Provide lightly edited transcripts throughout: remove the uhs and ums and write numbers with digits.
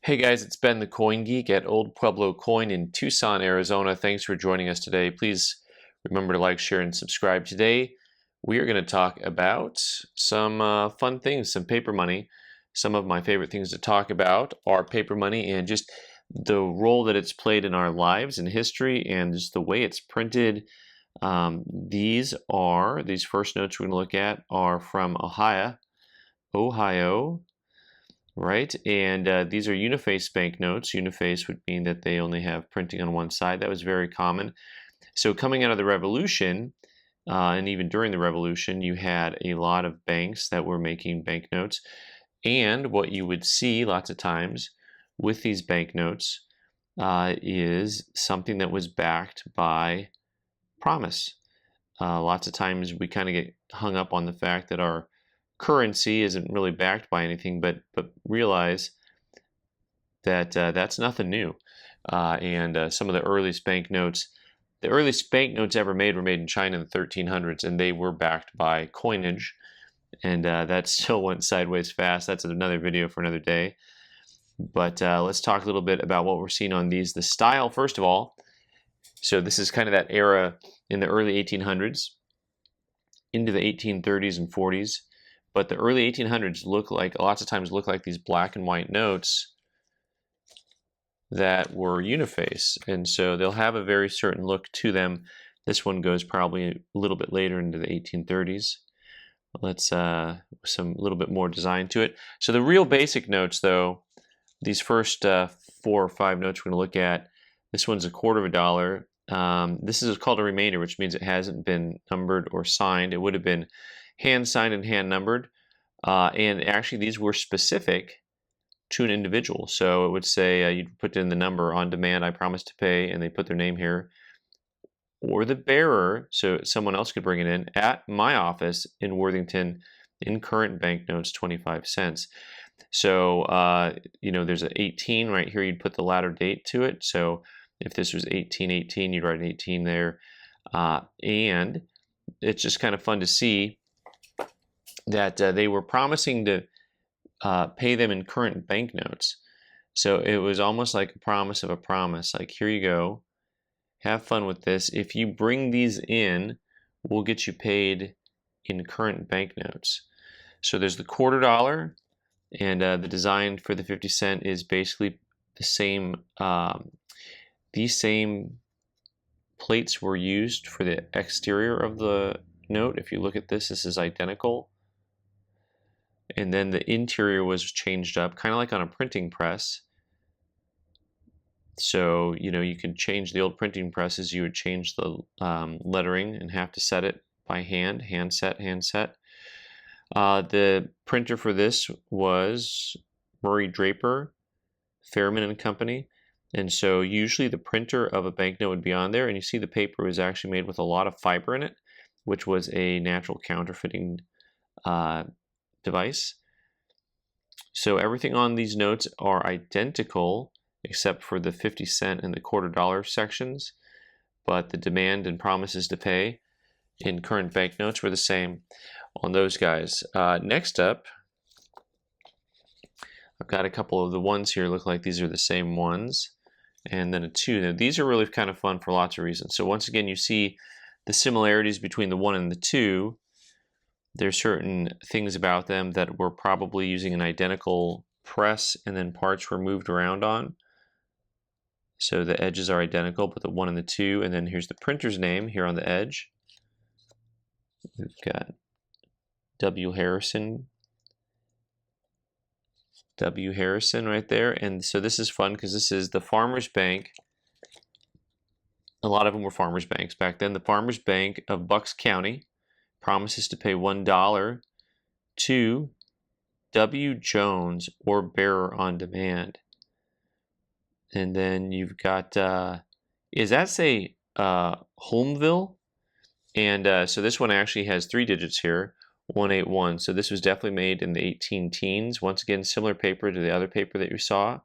Hey guys, it's Ben the Coin Geek at Old Pueblo Coin in Tucson, Arizona. Thanks for joining us today. Please remember to like, share, and subscribe. Today we are going to talk about some fun things, some paper money. Some of my favorite things to talk about are paper money and just the role that it's played in our lives and history and just the way it's printed. These first notes we're going to look at are from Ohio. Right, and these are uniface banknotes. Uniface would mean that they only have printing on one side. That was very common. So coming out of the Revolution, and even during the Revolution, you had a lot of banks that were making banknotes. And what you would see lots of times with these banknotes is something that was backed by promise. Lots of times we kind of get hung up on the fact that our currency isn't really backed by anything, but realize that that's nothing new. And some of the earliest banknotes ever made were made in China in the 1300s, and they were backed by coinage, and that still went sideways fast. That's another video for another day. But let's talk a little bit about what we're seeing on these. The style, first of all. So this is kind of that era in the early 1800s into the 1830s and 40s. But the early 1800s lots of times look like these black and white notes that were uniface. And so they'll have a very certain look to them. This one goes probably a little bit later into the 1830s. Let's some little bit more design to it. So the real basic notes, though, these first 4 or 5 notes we're going to look at, this one's $0.25. This is called a remainder, which means it hasn't been numbered or signed. It would have been hand signed and hand numbered, and actually these were specific to an individual. So it would say you'd put in the number on demand, I promise to pay, and they put their name here, or the bearer, so someone else could bring it in, at my office in Worthington in current banknotes, 25 cents. So there's an 18 right here. You'd put the latter date to it. So if this was 1818, you'd write an 18 there, and it's just kind of fun to see that they were promising to pay them in current banknotes. So it was almost like a promise of a promise. Like, here you go. Have fun with this. If you bring these in, we'll get you paid in current banknotes. So there's the $0.25, and the design for the 50 cent is basically the same. These same plates were used for the exterior of the note. If you look at this is identical. And then the interior was changed up, kind of like on a printing press. So, you could change the old printing presses. You would change the lettering and have to set it by hand set. The printer for this was Murray Draper, Fairman and Company. And so usually the printer of a banknote would be on there, and you see the paper was actually made with a lot of fiber in it, which was a natural counterfeiting device. So everything on these notes are identical except for the 50 cent and the $0.25 sections, but the demand and promises to pay in current banknotes were the same on those guys. Next up, I've got a couple of the ones here look like these are the same ones, and then a 2. Now these are really kind of fun for lots of reasons. So once again, you see the similarities between the 1 and the 2. There's certain things about them that were probably using an identical press, and then parts were moved around on. So the edges are identical, but the 1 and the 2, and then here's the printer's name here on the edge. We've got W. Harrison right there. And so this is fun because this is the Farmers Bank. A lot of them were Farmers Banks back then. The Farmers Bank of Bucks County promises to pay $1 to W. Jones or bearer on demand. And then you've got, is that say Holmville? And so this one actually has 3 digits here, 181. So this was definitely made in the 18 teens. Once again, similar paper to the other paper that you saw.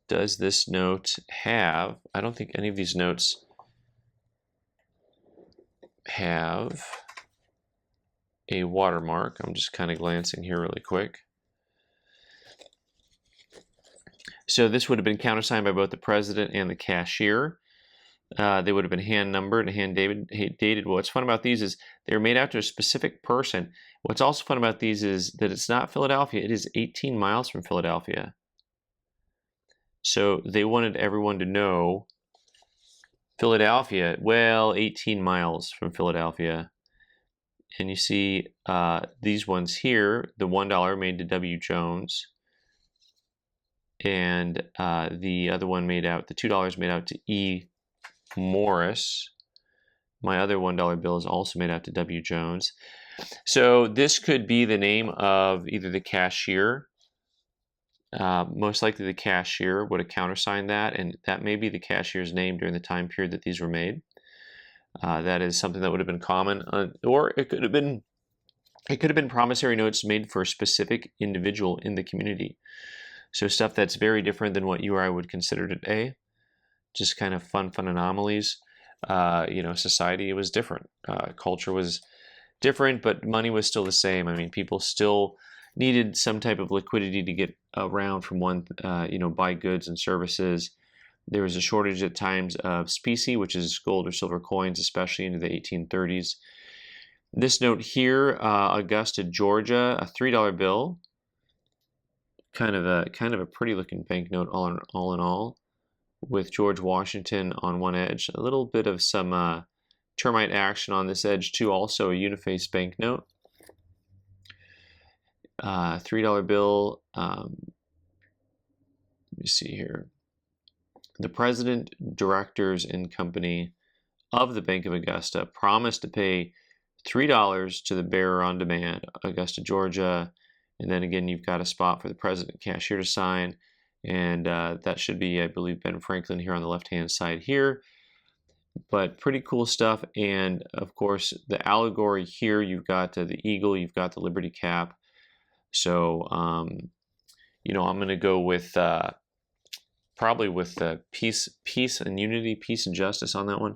Does this note have, I don't think any of these notes have a watermark. I'm just kind of glancing here really quick. So this would have been countersigned by both the president and the cashier. They would have been hand numbered and hand dated. What's fun about these is they're made out to a specific person. What's also fun about these is that it's not Philadelphia. It is 18 miles from Philadelphia. So they wanted everyone to know Philadelphia, well, 18 miles from Philadelphia. And you see these ones here, the $1 made to W. Jones, and the other one made out, the $2 made out to E. Morris. My other $1 bill is also made out to W. Jones. So this could be the name of either the cashier. Most likely the cashier would have countersigned that, and that may be the cashier's name during the time period that these were made. That is something that would have been common, or it could have been promissory notes made for a specific individual in the community. So stuff that's very different than what you or I would consider today. Just kind of fun anomalies. Society was different. Culture was different, but money was still the same. I mean, people still needed some type of liquidity to get around from one, buy goods and services. There was a shortage at times of specie, which is gold or silver coins, especially into the 1830s. This note here, Augusta, Georgia, a $3 bill. Kind of a pretty looking banknote all in all, with George Washington on one edge. A little bit of some termite action on this edge too. Also a uniface banknote. $3 bill. Let me see here. The president, directors, and company of the Bank of Augusta promised to pay $3 to the bearer on demand, Augusta, Georgia. And then again, you've got a spot for the president cashier to sign. And that should be, I believe, Ben Franklin here on the left-hand side here. But pretty cool stuff. And of course, the allegory here, you've got the eagle, you've got the Liberty Cap. So, I'm going to go with probably with peace and unity, peace and justice on that one.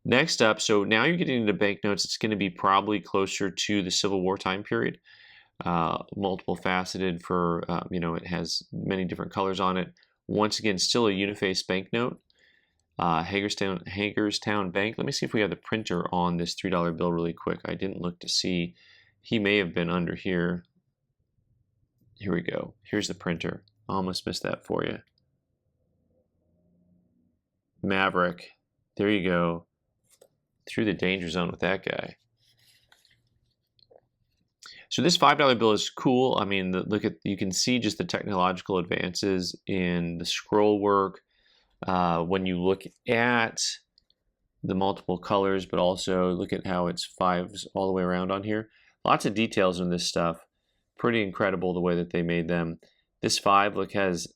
Next up, so now you're getting into banknotes. It's going to be probably closer to the Civil War time period. Multiple faceted for, it has many different colors on it. Once again, still a uniface banknote. Hagerstown Bank. Let me see if we have the printer on this $3 bill really quick. I didn't look to see. He may have been under here. Here we go. Here's the printer. Almost missed that for you. Maverick. There you go. Through the danger zone with that guy. So this $5 bill is cool. I mean, you can see just the technological advances in the scroll work. When you look at the multiple colors, but also look at how it's fives all the way around on here. Lots of details in this stuff. Pretty incredible the way that they made them. This 5, look, has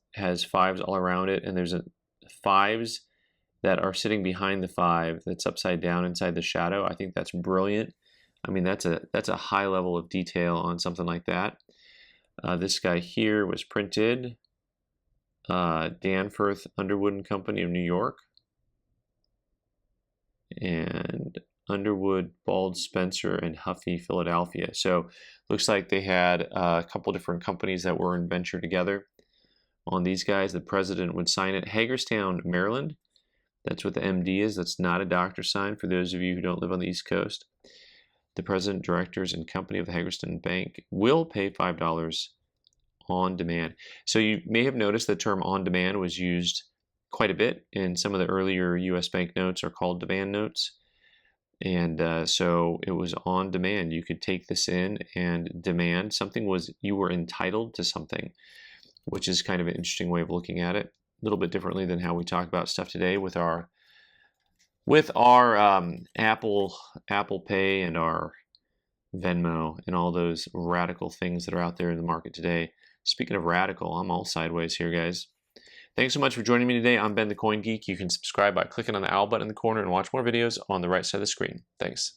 fives all around it, and there's fives that are sitting behind the 5 that's upside down inside the shadow. I think that's brilliant. I mean, that's a high level of detail on something like that. This guy here was printed, Danforth, Underwood and Company of New York, and Underwood, Bald, Spencer, and Huffy, Philadelphia. So looks like they had a couple different companies that were in venture together on these guys. The president would sign it. Hagerstown, Maryland. That's what the MD is. That's not a doctor sign for those of you who don't live on the East Coast. The president, directors, and company of the Hagerstown Bank will pay $5 on demand. So you may have noticed the term on demand was used quite a bit in some of the earlier U.S. banknotes are called demand notes. And so it was on demand. You could take this in and demand something you were entitled to something, which is kind of an interesting way of looking at it. A little bit differently than how we talk about stuff today with our Apple Pay and our Venmo and all those radical things that are out there in the market today. Speaking of radical, I'm all sideways here, guys. Thanks so much for joining me today. I'm Ben the Coin Geek. You can subscribe by clicking on the owl button in the corner and watch more videos on the right side of the screen. Thanks.